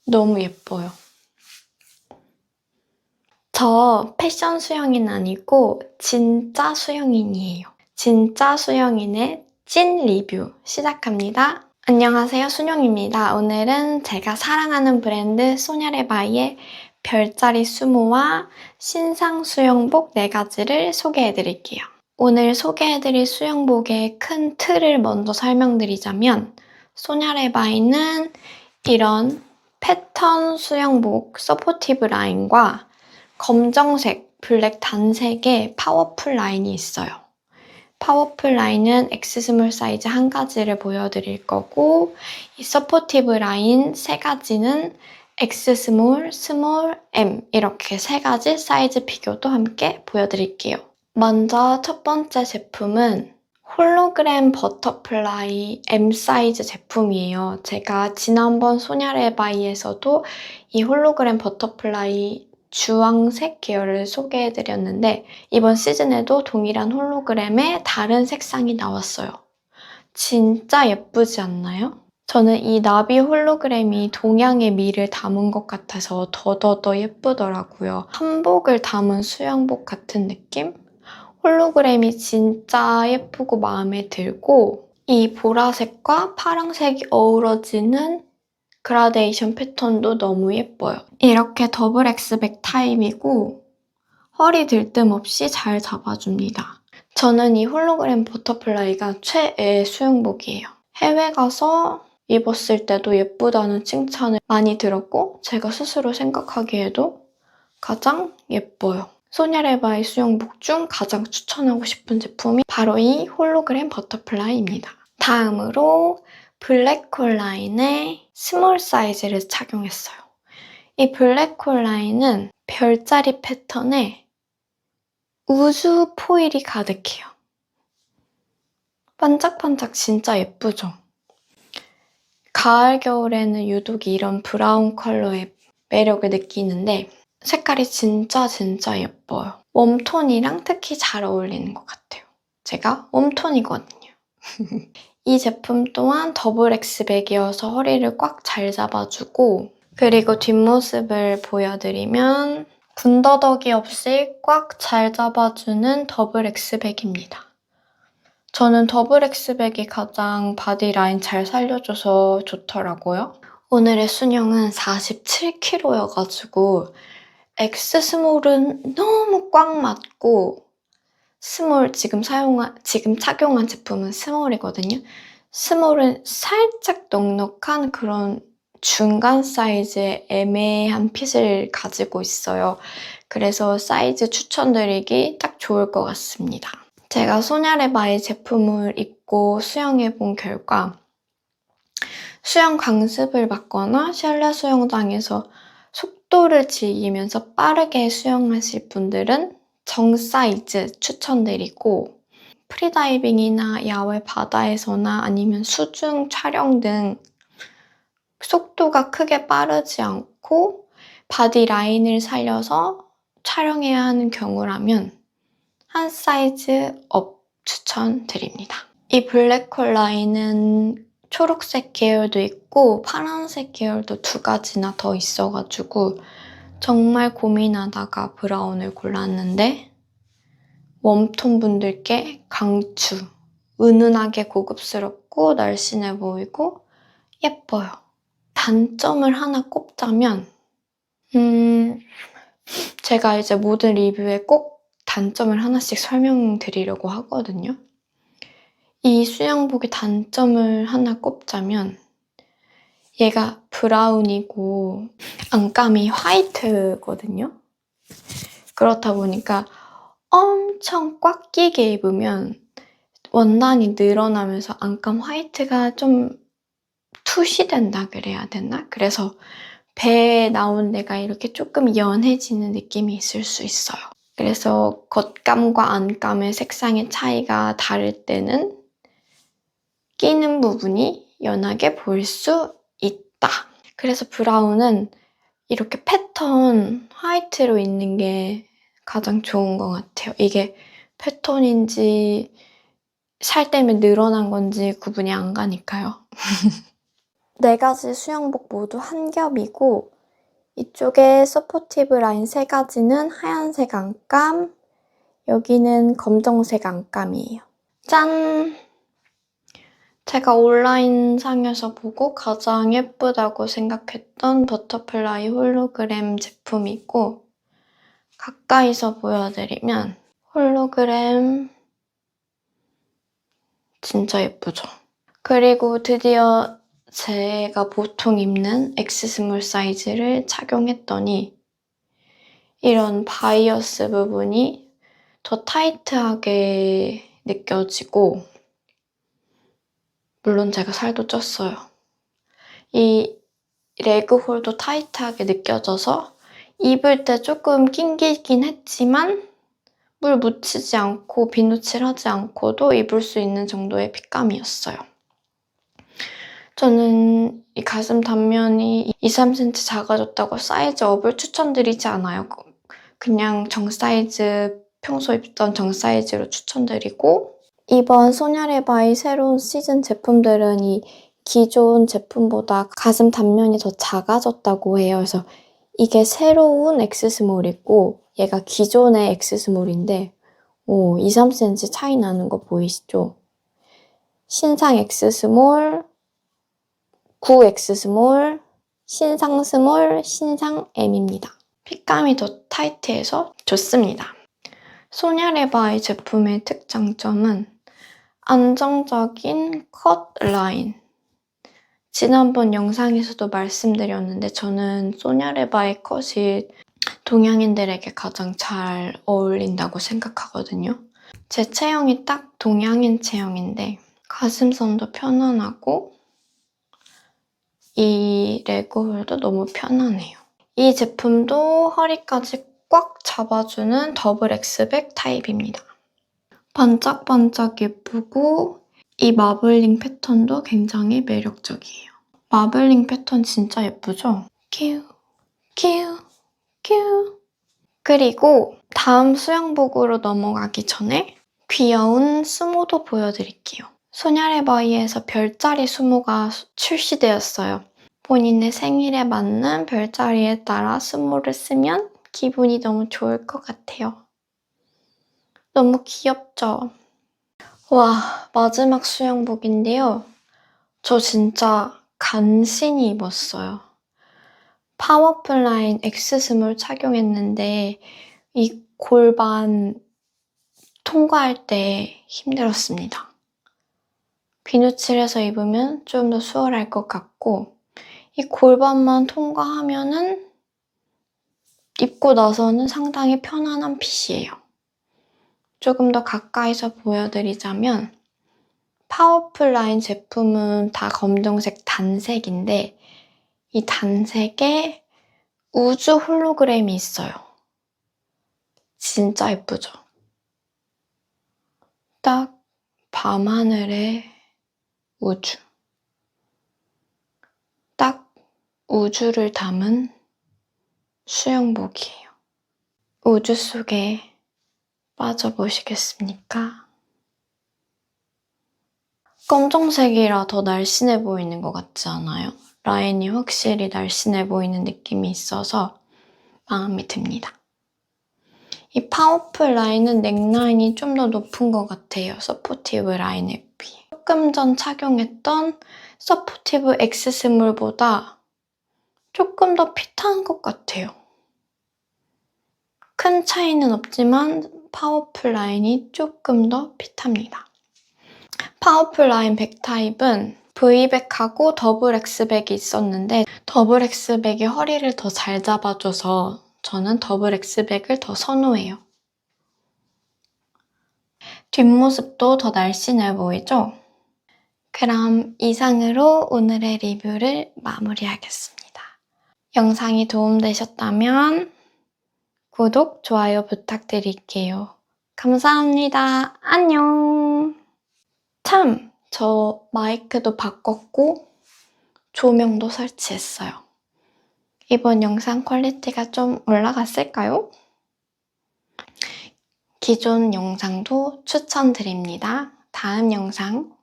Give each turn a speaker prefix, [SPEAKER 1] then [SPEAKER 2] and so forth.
[SPEAKER 1] 너무 예뻐요. 저 패션 수영인 아니고 진짜 수영인이에요. 진짜 수영인의 찐 리뷰 시작합니다. 안녕하세요, 순영입니다. 오늘은 제가 사랑하는 브랜드 소냐레바이의 별자리 수모와 신상 수영복 4가지를 소개해드릴게요. 오늘 소개해드릴 수영복의 큰 틀을 먼저 설명드리자면 소냐레바이는 이런 패턴 수영복 서포티브 라인과 검정색, 블랙 단색의 파워풀 라인이 있어요. 파워풀 라인은 X 스몰 사이즈 1가지를 보여드릴 거고 이 서포티브 라인 3가지는 X 스몰, 스몰, M 이렇게 3가지 사이즈 비교도 함께 보여드릴게요. 먼저 첫 번째 제품은 홀로그램 버터플라이 M 사이즈 제품이에요. 제가 지난번 소냐레바이에서도 이 홀로그램 버터플라이 주황색 계열을 소개해드렸는데 이번 시즌에도 동일한 홀로그램에 다른 색상이 나왔어요. 진짜 예쁘지 않나요? 저는 이 나비 홀로그램이 동양의 미를 담은 것 같아서 더더더 예쁘더라고요. 한복을 담은 수영복 같은 느낌? 홀로그램이 진짜 예쁘고 마음에 들고 이 보라색과 파란색이 어우러지는 그라데이션 패턴도 너무 예뻐요. 이렇게 더블 X백 타입이고 허리 들 틈 없이 잘 잡아줍니다. 저는 이 홀로그램 버터플라이가 최애 수영복이에요. 해외 가서 입었을 때도 예쁘다는 칭찬을 많이 들었고 제가 스스로 생각하기에도 가장 예뻐요. 소냐레바이 수영복 중 가장 추천하고 싶은 제품이 바로 이 홀로그램 버터플라이입니다. 다음으로 블랙홀 라인의 스몰 사이즈를 착용했어요. 이 블랙홀 라인은 별자리 패턴에 우주 포일이 가득해요. 반짝반짝 진짜 예쁘죠? 가을, 겨울에는 유독 이런 브라운 컬러의 매력을 느끼는데 색깔이 진짜 예뻐요. 웜톤이랑 특히 잘 어울리는 것 같아요. 제가 웜톤이거든요. 이 제품 또한 더블 X백이어서 허리를 꽉 잘 잡아주고 그리고 뒷모습을 보여드리면 군더더기 없이 꽉 잘 잡아주는 더블 X백입니다. 저는 더블 X백이 가장 바디 라인 잘 살려줘서 좋더라고요. 오늘의 순영은 47kg여가지고 X 스몰은 너무 꽉 맞고 스몰 지금 착용한 제품은 스몰이거든요. 스몰은 살짝 넉넉한 그런 중간 사이즈의 애매한 핏을 가지고 있어요. 그래서 사이즈 추천드리기 딱 좋을 것 같습니다. 제가 소냐레바이 제품을 입고 수영해본 결과 수영 강습을 받거나 실내 수영장에서 속도를 즐기면서 빠르게 수영하실 분들은 정 사이즈 추천드리고 프리다이빙이나 야외 바다에서나 아니면 수중 촬영 등 속도가 크게 빠르지 않고 바디 라인을 살려서 촬영해야 하는 경우라면 한 사이즈 업 추천드립니다. 이 블랙홀 라인은 초록색 계열도 있고 파란색 계열도 2가지나 더 있어가지고 정말 고민하다가 브라운을 골랐는데 웜톤 분들께 강추! 은은하게 고급스럽고 날씬해 보이고 예뻐요. 단점을 하나 꼽자면 제가 이제 모든 리뷰에 꼭 단점을 하나씩 설명드리려고 하거든요. 이 수영복의 단점을 하나 꼽자면 얘가 브라운이고 안감이 화이트거든요. 그렇다 보니까 엄청 꽉 끼게 입으면 원단이 늘어나면서 안감 화이트가 좀 투시된다 그래야 되나? 그래서 배에 나온 데가 이렇게 조금 연해지는 느낌이 있을 수 있어요. 그래서 겉감과 안감의 색상의 차이가 다를 때는 끼는 부분이 연하게 보일 수 있다. 그래서 브라운은 이렇게 패턴 화이트로 있는 게 가장 좋은 것 같아요. 이게 패턴인지 살 때문에 늘어난 건지 구분이 안 가니까요. 4가지 수영복 모두 한 겹이고 이쪽에 서포티브 라인 3가지는 하얀색 안감, 여기는 검정색 안감이에요. 짠! 제가 온라인상에서 보고 가장 예쁘다고 생각했던 버터플라이 홀로그램 제품이고 가까이서 보여드리면 홀로그램 진짜 예쁘죠? 그리고 드디어 제가 보통 입는 X 스몰 사이즈를 착용했더니 이런 바이어스 부분이 더 타이트하게 느껴지고 물론 제가 살도 쪘어요. 이 레그홀도 타이트하게 느껴져서 입을 때 조금 낑기긴 했지만 물 묻히지 않고 비누칠하지 않고도 입을 수 있는 정도의 핏감이었어요. 저는 이 가슴 단면이 2-3cm 작아졌다고 사이즈업을 추천드리지 않아요. 그냥 정사이즈, 평소 입던 정사이즈로 추천드리고 이번 소냐레바의 새로운 시즌 제품들은 이 기존 제품보다 가슴 단면이 더 작아졌다고 해요. 그래서 이게 새로운 X스몰이고 얘가 기존의 X스몰인데 2-3cm 차이 나는 거 보이시죠? 신상 X스몰, 9X스몰, 신상 스몰, 신상 M입니다. 핏감이 더 타이트해서 좋습니다. 소냐레바의 제품의 특장점은 안정적인 컷 라인. 지난번 영상에서도 말씀드렸는데 저는 소냐레바의 컷이 동양인들에게 가장 잘 어울린다고 생각하거든요. 제 체형이 딱 동양인 체형인데 가슴선도 편안하고 이 레그홀도 너무 편안해요. 이 제품도 허리까지 꽉 잡아주는 더블 X백 타입입니다. 반짝반짝 예쁘고 이 마블링 패턴도 굉장히 매력적이에요. 마블링 패턴 진짜 예쁘죠? 큐, 큐, 큐. 그리고 다음 수영복으로 넘어가기 전에 귀여운 수모도 보여드릴게요. 소냐레바이에서 별자리 수모가 출시되었어요. 본인의 생일에 맞는 별자리에 따라 수모를 쓰면 기분이 너무 좋을 것 같아요. 너무 귀엽죠? 와, 마지막 수영복인데요. 저 진짜 간신히 입었어요. 파워풀 라인 X 스몰 착용했는데 이 골반 통과할 때 힘들었습니다. 비누칠해서 입으면 좀 더 수월할 것 같고 이 골반만 통과하면은 입고 나서는 상당히 편안한 핏이에요. 조금 더 가까이서 보여드리자면 파워풀 라인 제품은 다 검정색 단색인데 이 단색에 우주 홀로그램이 있어요. 진짜 예쁘죠? 딱 밤하늘의 우주. 딱 우주를 담은 수영복이에요. 우주 속에 빠져보시겠습니까? 검정색이라 더 날씬해 보이는 것 같지 않아요? 라인이 확실히 날씬해 보이는 느낌이 있어서 마음에 듭니다. 이 파워풀 라인은 넥라인이 좀 더 높은 것 같아요. 서포티브 라인에 비해. 조금 전 착용했던 서포티브 X 스몰보다 조금 더 핏한 것 같아요. 큰 차이는 없지만 파워풀 라인이 조금 더 핏합니다. 파워풀 라인 백 타입은 V백하고 더블 X백이 있었는데 더블 X백이 허리를 더 잘 잡아줘서 저는 더블 X백을 더 선호해요. 뒷모습도 더 날씬해 보이죠? 그럼 이상으로 오늘의 리뷰를 마무리하겠습니다. 영상이 도움되셨다면 구독, 좋아요 부탁드릴게요. 감사합니다. 안녕! 참! 저 마이크도 바꿨고 조명도 설치했어요. 이번 영상 퀄리티가 좀 올라갔을까요? 기존 영상도 추천드립니다. 다음 영상